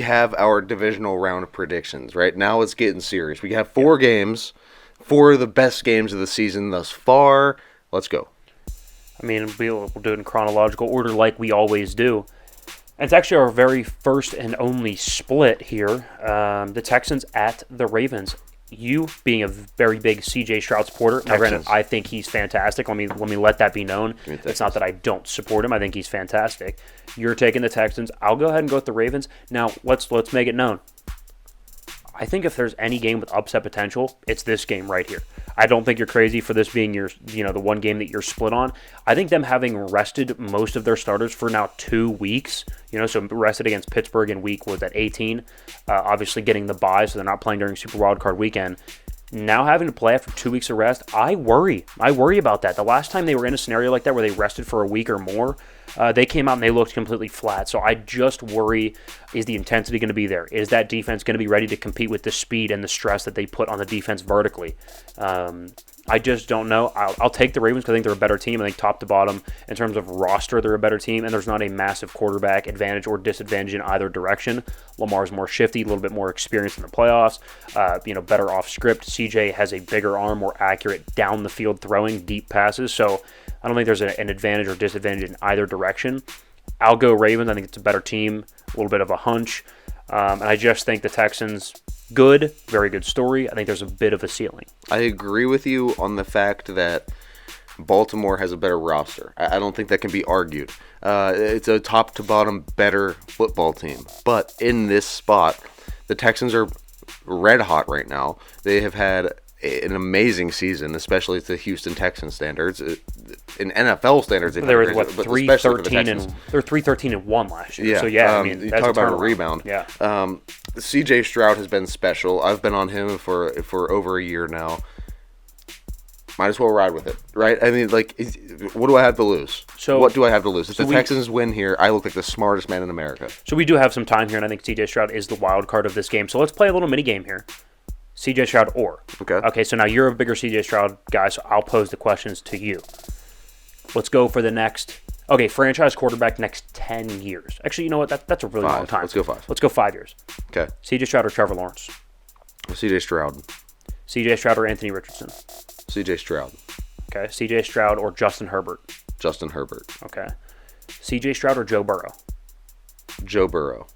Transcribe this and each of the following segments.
have our divisional round of predictions, right? Now it's getting serious. We have 4 games, 4 of the best games of the season thus far. Let's go. I mean, we'll do it in chronological order like we always do. And it's actually our very first and only split here. The Texans at the Ravens. You being a very big C.J. Stroud supporter, now granted, I think he's fantastic. Let me let that be known. It's not that I don't support him. I think he's fantastic. You're taking the Texans. I'll go ahead and go with the Ravens. Now let's make it known. I think if there's any game with upset potential, it's this game right here. I don't think you're crazy for this being your, the one game that you're split on. I think them having rested most of their starters for now 2 weeks, so rested against Pittsburgh in week was at 18, obviously getting the bye, so they're not playing during Super Wildcard weekend. Now having to play after 2 weeks of rest, I worry. I worry about that. The last time they were in a scenario like that where they rested for a week or more, they came out and they looked completely flat. So I just worry, is the intensity going to be there? Is that defense going to be ready to compete with the speed and the stress that they put on the defense vertically? I just don't know. I'll take the Ravens because I think they're a better team. I think top to bottom, in terms of roster, they're a better team, and there's not a massive quarterback advantage or disadvantage in either direction. Lamar's more shifty, a little bit more experienced in the playoffs, better off script. CJ has a bigger arm, more accurate down the field throwing deep passes, so I don't think there's an advantage or disadvantage in either direction. I'll go Ravens. I think it's a better team, a little bit of a hunch, and I just think the Texans, good, very good story. I think there's a bit of a ceiling. I agree with you on the fact that Baltimore has a better roster. I don't think that can be argued. It's a top-to-bottom better football team. But in this spot, the Texans are red hot right now. They have had an amazing season, especially to Houston Texans standards. In NFL standards, they were 3-13 they're 3-13-1 last year. Yeah. So yeah, I mean, you that's talk about a turnaround. rebound. Yeah. CJ Stroud has been special. I've been on him for over a year now. Might as well ride with it, right? I mean, what do I have to lose? What do I have to lose? If the Texans win here, I look like the smartest man in America. So we do have some time here, and I think CJ Stroud is the wild card of this game. So let's play a little mini game here. CJ Stroud or. Okay, so now you're a bigger CJ Stroud guy, so I'll pose the questions to you. Let's go for the next, franchise quarterback next 10 years. Actually, you know what? That's a really long time. Let's go 5. Let's go 5 years. Okay. CJ Stroud or Trevor Lawrence? CJ Stroud. CJ Stroud or Anthony Richardson? CJ Stroud. Okay. CJ Stroud or Justin Herbert? Justin Herbert. Okay. CJ Stroud or Joe Burrow? Joe Burrow.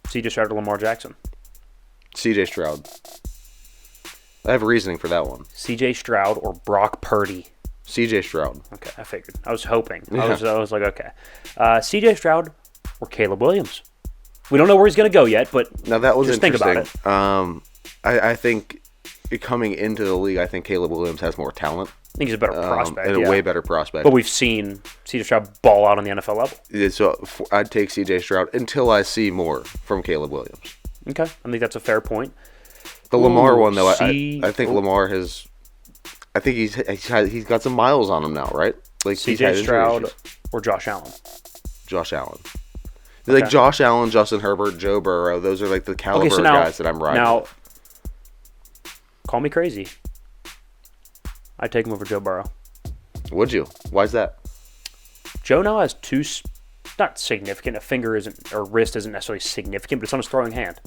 CJ Stroud or Lamar Jackson? CJ Stroud. I have reasoning for that one. CJ Stroud or Brock Purdy? CJ Stroud. Okay, I figured. I was hoping. Yeah. I was like, okay. CJ Stroud or Caleb Williams? We don't know where he's going to go yet, but now that was just think interesting. about it. I think coming into the league, I think Caleb Williams has more talent. I think he's a better prospect. And a way better prospect. But we've seen CJ Stroud ball out on the NFL level. Yeah, so I'd take CJ Stroud until I see more from Caleb Williams. Okay, I think that's a fair point. The Lamar one, though, I think Lamar has. I think he's got some miles on him now, right? Like CJ Stroud or Josh Allen. Josh Allen. Like Josh Allen, Justin Herbert, Joe Burrow. Those are like the caliber guys that I'm riding. Now, call me crazy. I'd take him over Joe Burrow. Would you? Why's that? Joe now has two, not significant. A finger isn't, or wrist isn't necessarily significant, but it's on his throwing hand.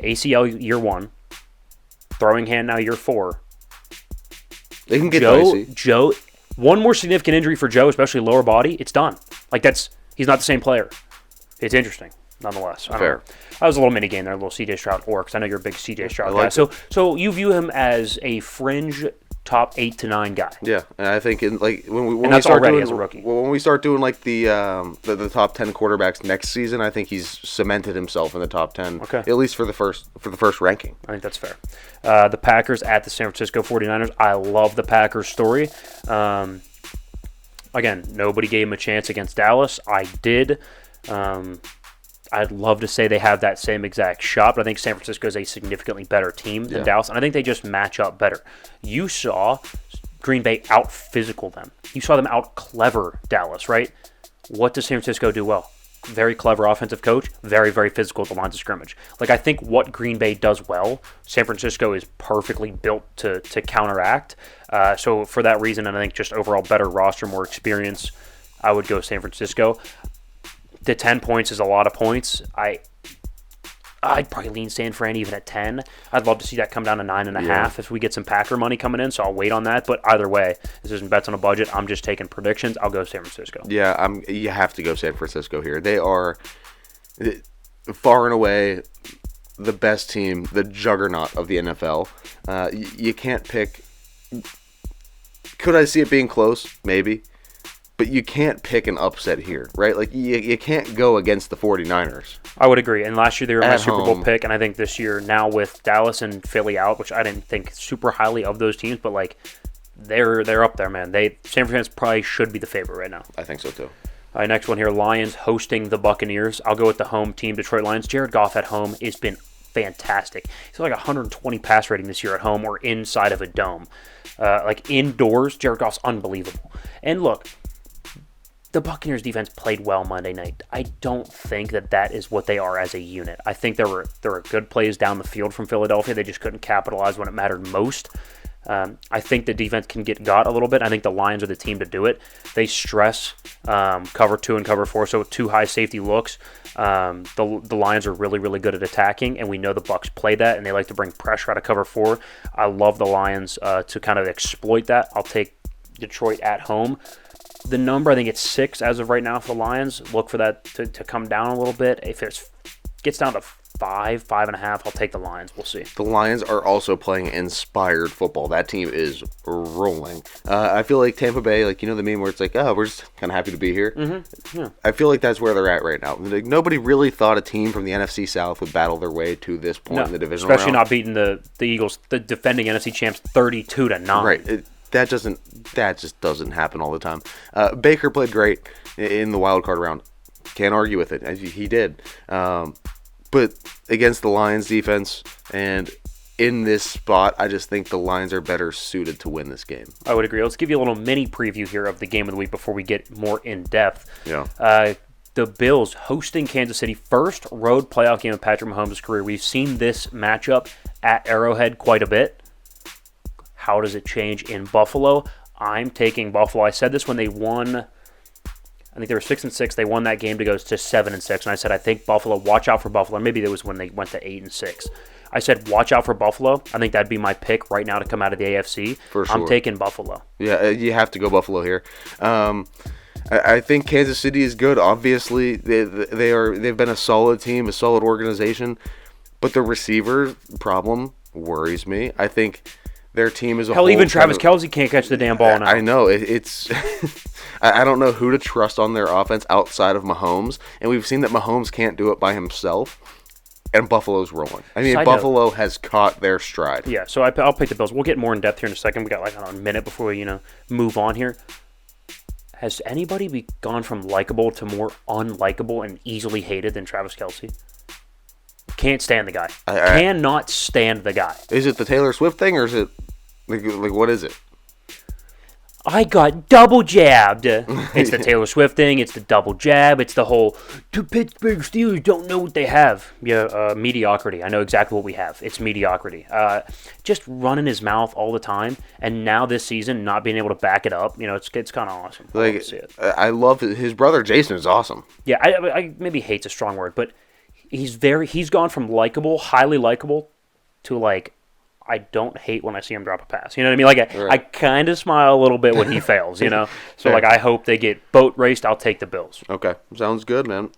ACL year 1, throwing hand now year 4. They can get dicey. Joe, one more significant injury for Joe, especially lower body, it's done. He's not the same player. It's interesting, nonetheless. Fair. That was a little mini game there, a little CJ Stroud or, because I know you're a big CJ Stroud guy. So you view him as a fringe top 8 to 9 guy. Yeah, and I think when that's already as a rookie. When we start doing like the top 10 quarterbacks next season, I think he's cemented himself in the top 10. Okay. At least for the first ranking. I think that's fair. The Packers at the San Francisco 49ers. I love the Packers story. Again, nobody gave him a chance against Dallas. I did. I'd love to say they have that same exact shot, but I think San Francisco is a significantly better team than Dallas, and I think they just match up better. You saw Green Bay out-physical them. You saw them out-clever Dallas, right? What does San Francisco do well? Very clever offensive coach, very, very physical at the lines of scrimmage. I think what Green Bay does well, San Francisco is perfectly built to counteract. So for that reason, and I think just overall better roster, more experience, I would go San Francisco. the 10 points is a lot of points. I'd probably lean San Fran even at 10. I'd love to see that come down to 9.5 if we get some Packer money coming in, so I'll wait on that. But either way, this isn't bets on a budget. I'm just taking predictions. I'll go San Francisco. Yeah, you have to go San Francisco here. They are far and away the best team, the juggernaut of the NFL. You can't pick. Could I see it being close? Maybe. But you can't pick an upset here, right? Like, you can't go against the 49ers. I would agree. And last year they were my Super Bowl home. pick, and I think this year, now with Dallas and Philly out, which I didn't think super highly of those teams, but, like, they're up there, man. San Francisco probably should be the favorite right now. I think so, too. All right, next one here, Lions hosting the Buccaneers. I'll go with the home team, Detroit Lions. Jared Goff at home has been fantastic. He's like 120 pass rating this year at home or inside of a dome. Like, indoors, Jared Goff's unbelievable. And look, the Buccaneers defense played well Monday night. I don't think that is what they are as a unit. I think there were good plays down the field from Philadelphia. They just couldn't capitalize when it mattered most. I think the defense can get got a little bit. I think the Lions are the team to do it. They stress cover 2 and cover 4, so 2 high safety looks. The Lions are really, really good at attacking, and we know the Bucs play that, and they like to bring pressure out of cover 4. I love the Lions to kind of exploit that. I'll take Detroit at home. The number, I think it's 6 as of right now for the Lions. Look for that to come down a little bit. If it gets down to 5.5, I'll take the Lions. We'll see. The Lions are also playing inspired football. That team is rolling. I feel like Tampa Bay, like, the meme where it's like, oh, we're just kind of happy to be here. Mm-hmm. Yeah. I feel like that's where they're at right now. Like, nobody really thought a team from the NFC South would battle their way to this point in the divisional especially round. not beating the Eagles, the defending NFC champs, 32-9. Right. That just doesn't happen all the time. Baker played great in the wild card round. Can't argue with it. He did. But against the Lions defense and in this spot, I just think the Lions are better suited to win this game. I would agree. Let's give you a little mini preview here of the game of the week before we get more in depth. Yeah. The Bills hosting Kansas City, first road playoff game of Patrick Mahomes' career. We've seen this matchup at Arrowhead quite a bit. How does it change in Buffalo? I'm taking Buffalo. I said this when they won. I think they were 6-6. They won that game to go to 7-6, and I said I think Buffalo. Watch out for Buffalo. Maybe that was when they went to 8-6. I said watch out for Buffalo. I think that'd be my pick right now to come out of the AFC. For sure. I'm taking Buffalo. Yeah, you have to go Buffalo here. I think Kansas City is good. Obviously, they've been a solid team, a solid organization, but the receiver problem worries me. I think their team is a whole. Hell, even Travis Kelce can't catch the damn ball now. I know. It's I don't know who to trust on their offense outside of Mahomes, and we've seen that Mahomes can't do it by himself, and Buffalo's rolling. I mean, Buffalo has caught their stride. Yeah, so I'll pick the Bills. We'll get more in depth here in a second. We got like a minute before we move on here. Has anybody gone from likable to more unlikable and easily hated than Travis Kelce? Can't stand the guy. Cannot stand the guy. Is it the Taylor Swift thing, or is it like what is it? I got double jabbed. It's the Taylor Swift thing. It's the double jab. It's the whole the Pittsburgh Steelers don't know what they have. Yeah, mediocrity. I know exactly what we have. It's mediocrity. Just running his mouth all the time, and now this season not being able to back it up. It's kind of awesome. Like, I love his brother Jason is awesome. Yeah, I maybe hate's a strong word, but he's gone from likable, highly likable, to like, I don't hate when I see him drop a pass. You know what I mean? Like, I kind of smile a little bit when he fails, So, like, I hope they get boat raced. I'll take the Bills. Okay. Sounds good, man.